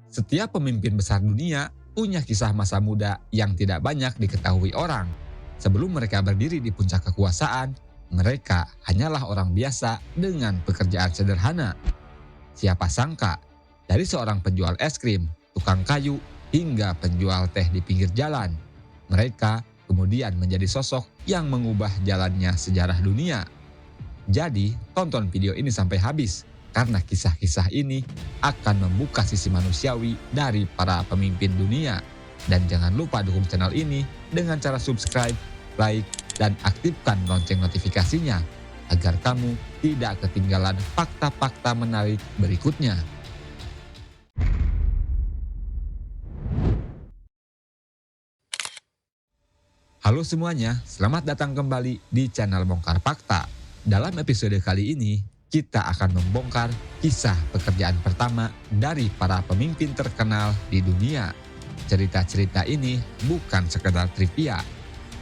Setiap pemimpin besar dunia punya kisah masa muda yang tidak banyak diketahui orang. Sebelum mereka berdiri di puncak kekuasaan, mereka hanyalah orang biasa dengan pekerjaan sederhana. Siapa sangka, dari seorang penjual es krim, tukang kayu, hingga penjual teh di pinggir jalan, mereka kemudian menjadi sosok yang mengubah jalannya sejarah dunia. Jadi, tonton video ini sampai habis, karena kisah-kisah ini akan membuka sisi manusiawi dari para pemimpin dunia. Dan jangan lupa dukung channel ini dengan cara subscribe, like, dan aktifkan lonceng notifikasinya, agar kamu tidak ketinggalan fakta-fakta menarik berikutnya. Halo semuanya, selamat datang kembali di channel Bongkar Fakta. Dalam episode kali ini, kita akan membongkar kisah pekerjaan pertama dari para pemimpin terkenal di dunia. Cerita-cerita ini bukan sekedar trivia,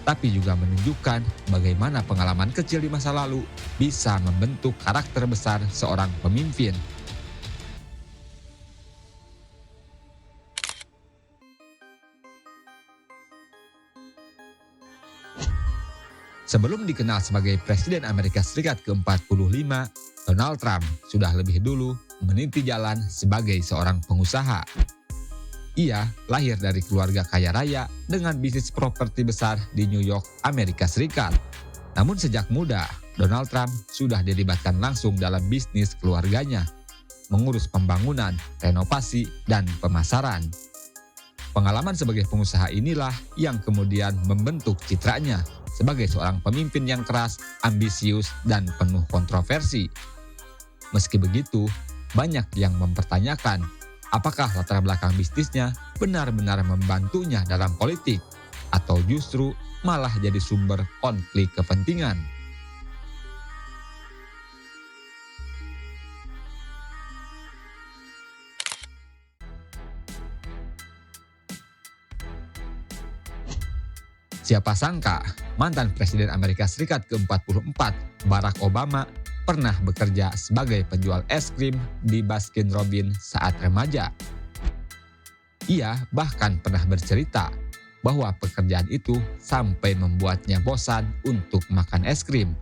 tapi juga menunjukkan bagaimana pengalaman kecil di masa lalu bisa membentuk karakter besar seorang pemimpin. Sebelum dikenal sebagai Presiden Amerika Serikat ke-45, Donald Trump sudah lebih dulu meniti jalan sebagai seorang pengusaha. Ia lahir dari keluarga kaya raya dengan bisnis properti besar di New York, Amerika Serikat. Namun sejak muda, Donald Trump sudah dilibatkan langsung dalam bisnis keluarganya, mengurus pembangunan, renovasi, dan pemasaran. Pengalaman sebagai pengusaha inilah yang kemudian membentuk citranya sebagai seorang pemimpin yang keras, ambisius, dan penuh kontroversi. Meski begitu, banyak yang mempertanyakan apakah latar belakang bisnisnya benar-benar membantunya dalam politik, atau justru malah jadi sumber konflik kepentingan. Siapa sangka, mantan Presiden Amerika Serikat ke-44, Barack Obama, pernah bekerja sebagai penjual es krim di Baskin Robbins saat remaja. Ia bahkan pernah bercerita bahwa pekerjaan itu sampai membuatnya bosan untuk makan es krim.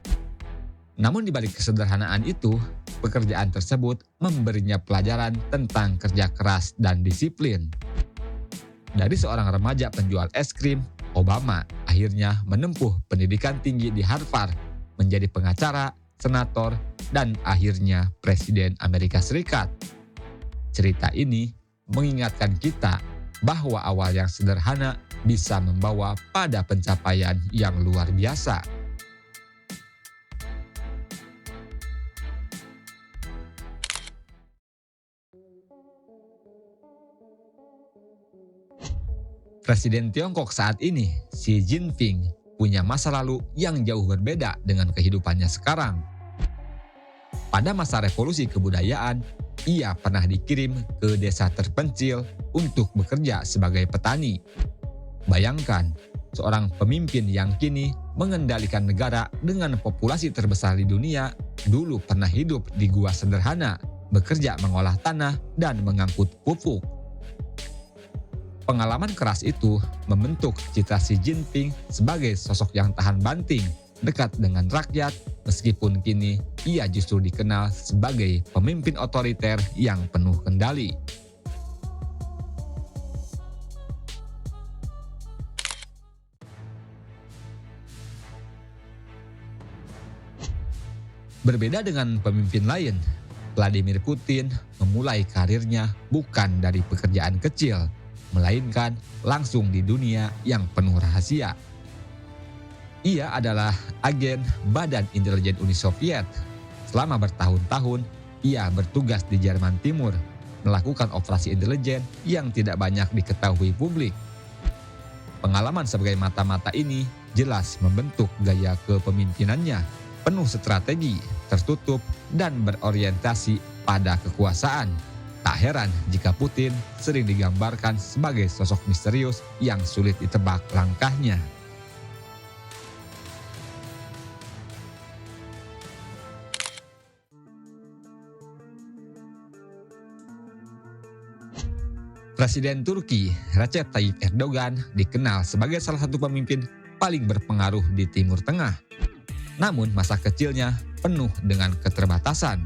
Namun di balik kesederhanaan itu, pekerjaan tersebut memberinya pelajaran tentang kerja keras dan disiplin. Dari seorang remaja penjual es krim, Obama akhirnya menempuh pendidikan tinggi di Harvard, menjadi pengacara, senator, dan akhirnya Presiden Amerika Serikat. Cerita ini mengingatkan kita bahwa awal yang sederhana bisa membawa pada pencapaian yang luar biasa. Presiden Tiongkok saat ini, Xi Jinping, punya masa lalu yang jauh berbeda dengan kehidupannya sekarang. Pada masa revolusi kebudayaan, ia pernah dikirim ke desa terpencil untuk bekerja sebagai petani. Bayangkan, seorang pemimpin yang kini mengendalikan negara dengan populasi terbesar di dunia, dulu pernah hidup di gua sederhana, bekerja mengolah tanah dan mengangkut pupuk. Pengalaman keras itu membentuk citra Xi Jinping sebagai sosok yang tahan banting, dekat dengan rakyat, meskipun kini ia justru dikenal sebagai pemimpin otoriter yang penuh kendali. Berbeda dengan pemimpin lain, Vladimir Putin memulai karirnya bukan dari pekerjaan kecil, melainkan langsung di dunia yang penuh rahasia. Ia adalah agen Badan Intelijen Uni Soviet. Selama bertahun-tahun, ia bertugas di Jerman Timur, melakukan operasi intelijen yang tidak banyak diketahui publik. Pengalaman sebagai mata-mata ini jelas membentuk gaya kepemimpinannya, penuh strategi, tertutup, dan berorientasi pada kekuasaan. Tak heran jika Putin sering digambarkan sebagai sosok misterius yang sulit ditebak langkahnya. Presiden Turki Recep Tayyip Erdogan dikenal sebagai salah satu pemimpin paling berpengaruh di Timur Tengah. Namun masa kecilnya penuh dengan keterbatasan.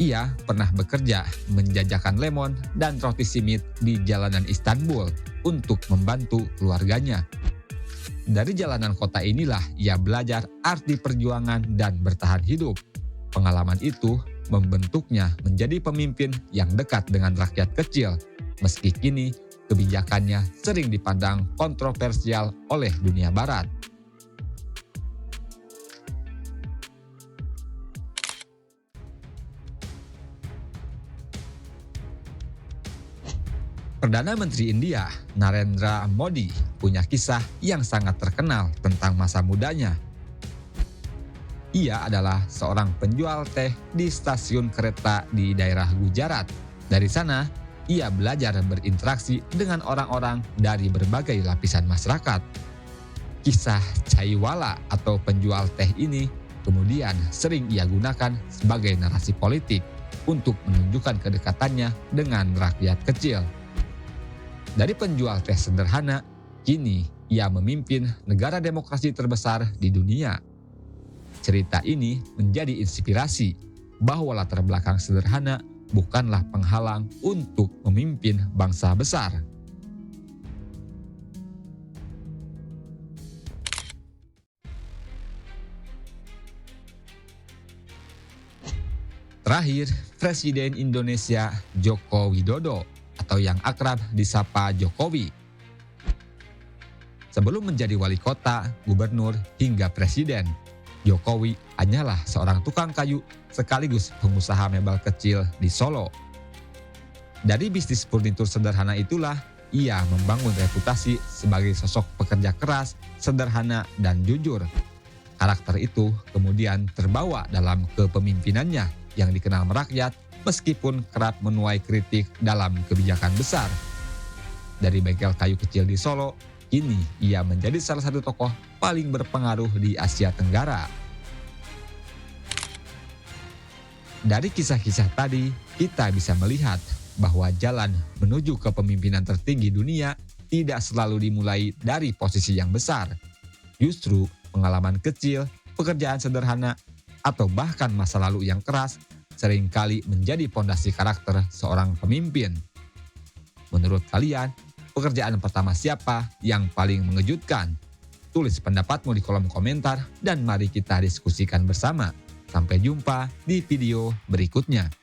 Ia pernah bekerja menjajakan lemon dan roti simit di jalanan Istanbul untuk membantu keluarganya. Dari jalanan kota inilah ia belajar arti perjuangan dan bertahan hidup. Pengalaman itu membentuknya menjadi pemimpin yang dekat dengan rakyat kecil, meski kini kebijakannya sering dipandang kontroversial oleh dunia barat. Perdana Menteri India Narendra Modi punya kisah yang sangat terkenal tentang masa mudanya. Ia adalah seorang penjual teh di stasiun kereta di daerah Gujarat. Dari sana, ia belajar berinteraksi dengan orang-orang dari berbagai lapisan masyarakat. Kisah Chaiwala atau penjual teh ini kemudian sering ia gunakan sebagai narasi politik untuk menunjukkan kedekatannya dengan rakyat kecil. Dari penjual teh sederhana, kini ia memimpin negara demokrasi terbesar di dunia. Cerita ini menjadi inspirasi bahwa latar belakang sederhana bukanlah penghalang untuk memimpin bangsa besar. Terakhir, Presiden Indonesia Joko Widodo atau yang akrab disapa Jokowi. Sebelum menjadi wali kota, gubernur, hingga presiden, Jokowi hanyalah seorang tukang kayu sekaligus pengusaha mebel kecil di Solo. Dari bisnis furnitur sederhana itulah ia membangun reputasi sebagai sosok pekerja keras, sederhana, dan jujur. Karakter itu kemudian terbawa dalam kepemimpinannya yang dikenal merakyat meskipun kerap menuai kritik dalam kebijakan besar. Dari bengkel kayu kecil di Solo, kini ia menjadi salah satu tokoh paling berpengaruh di Asia Tenggara. Dari kisah-kisah tadi, kita bisa melihat bahwa jalan menuju kepemimpinan tertinggi dunia tidak selalu dimulai dari posisi yang besar. Justru pengalaman kecil, pekerjaan sederhana, atau bahkan masa lalu yang keras seringkali menjadi fondasi karakter seorang pemimpin. Menurut kalian, pekerjaan pertama siapa yang paling mengejutkan? Tulis pendapatmu di kolom komentar dan mari kita diskusikan bersama. Sampai jumpa di video berikutnya.